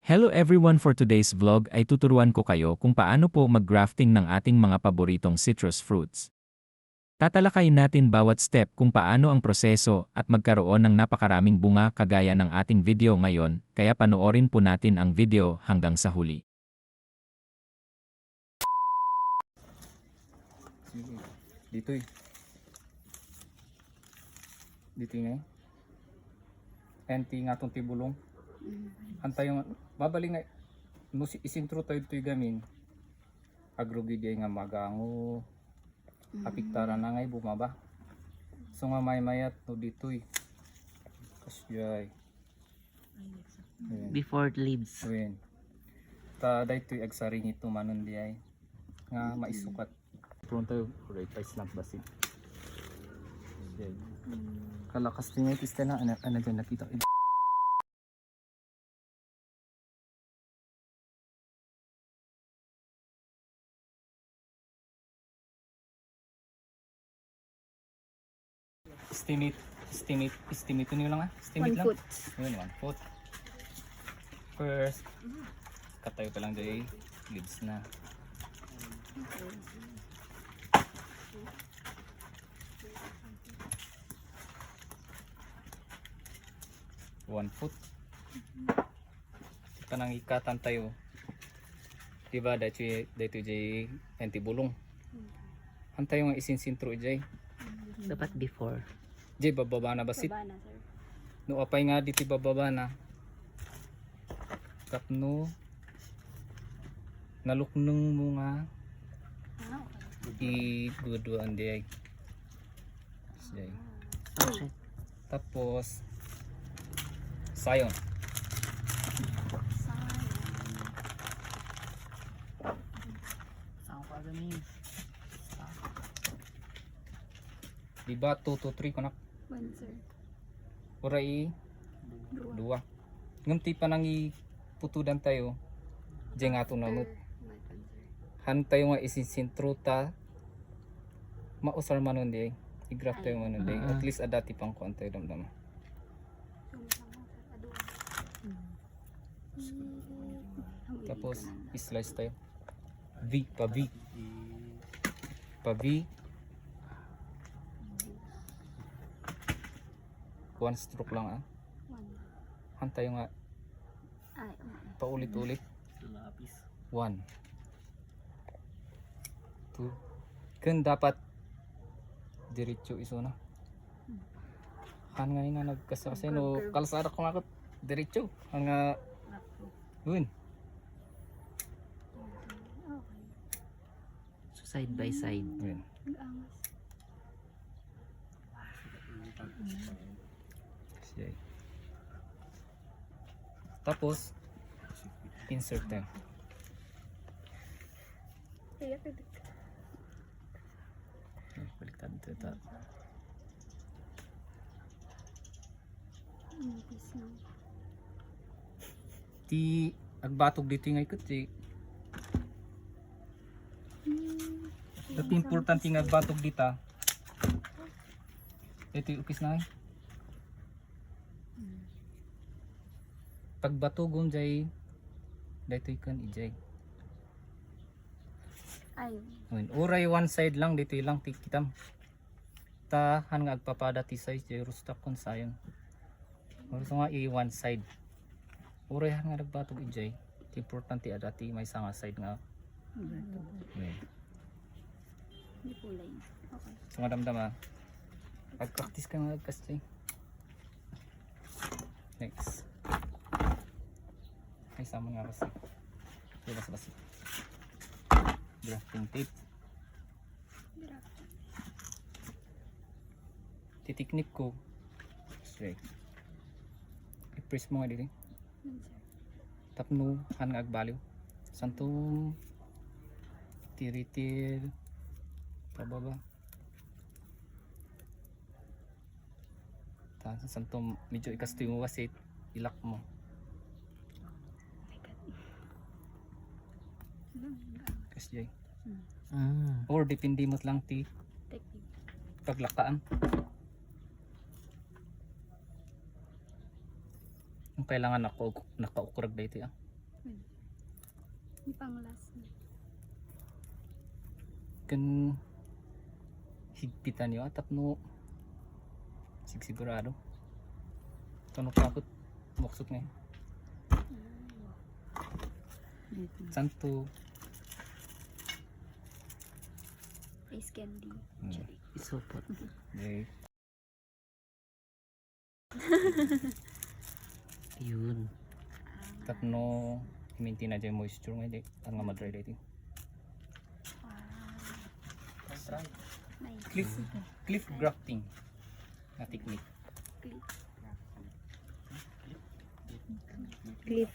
Hello everyone, for today's vlog ay tuturuan ko kayo kung paano po mag-grafting ng ating mga paboritong citrus fruits. Tatalakayin natin bawat step kung paano ang proseso at magkaroon ng napakaraming bunga kagaya ng ating video ngayon, kaya panoorin po natin ang video hanggang sa huli. Dito eh. Dito nga eh. Enti nga itong tibulong. Antay yung babali nga no isintro tayo ito gamin. Agrogidya nga magango. Apiktara na nga bumaba. So nga may mayat no dito eh. Kasyay. Before it leaves. Ayan. Ta daytoy agsaring ito manon di ay. Nga maisukat. Pronto right price lang basit. Kalakas din ito stela ana dyan nakita. Estimate nyo lang estimate 1 lang. foot. Yun, 1 foot. First, katayo pa lang dyan leaves na. One foot. Kanang ikatan tayo. Diba, dito jay antibulong. Hantay yung isinsintro jay. Dapat before. Jay, bababa na basit. Baba na, sir. No, apay nga dito bababa na. Tapno. Naluknong mo nga. Iguduan di ay. Jay. Oh shit. Tapos, sayon. Saan ko agamin? Diba 2 to 3 kunak. 1, sir. Uray 2. Ngamti pa nang iputudan tayo. Diyan nga ito namot. Hantay nga isisintro ta. Mausar manon di. I-graft tayo manon di. At least adati pang konti damdama. Tapos i-slice tayo. V pa V. Pa V. One stroke lang ah. Hantay nga paulit-ulit. 1 2 kan dapat diretso iso na. Han nga nga nagkasakasay no kalsada ko nga diretso. Han nga yun. So side by side. Yun. Sige. Tapos insert tayo. Baliktad dito. Ti agbatog dito nga ikot ti. Dati importante nga agbatog dito. Ito yung ukis na eh. Pagbatugon jay dito ikan ijay. Uray one side lang dito lang tikitam. Tahan nga agpapadati size jay rustak kon sayon. Gusto nga i one side. Uray nga nagbatog ijay. Importante adati may sanga side nga. Hindi po line. Okay. So nga damdama. Pag-practice ka nga agkas jay. Next. Ay sama nga kasi. Bas-bas. Drafting tape. Titiknik ko. Straight. I-press mo nga dito. Tapno han nga agbaliw. Santum tiritil pababa. Tapos santum medyo ikasto yung wasit ilak mo. Kasi or depende mo lang ti Technique. paglakaan. Kung kailangan nakaukurag dito ah. Di pang last na. Kan higpitan niyo atap no sigurado. Tono kapot moksot ngayon. Santo. Face candy. Actually. Isupot. Eh, Yun. tapno i-maintain na dyan yung moisture ngayon. Ang nga madry dito. Nice. Cliff grafting na technique. Click. Cliff.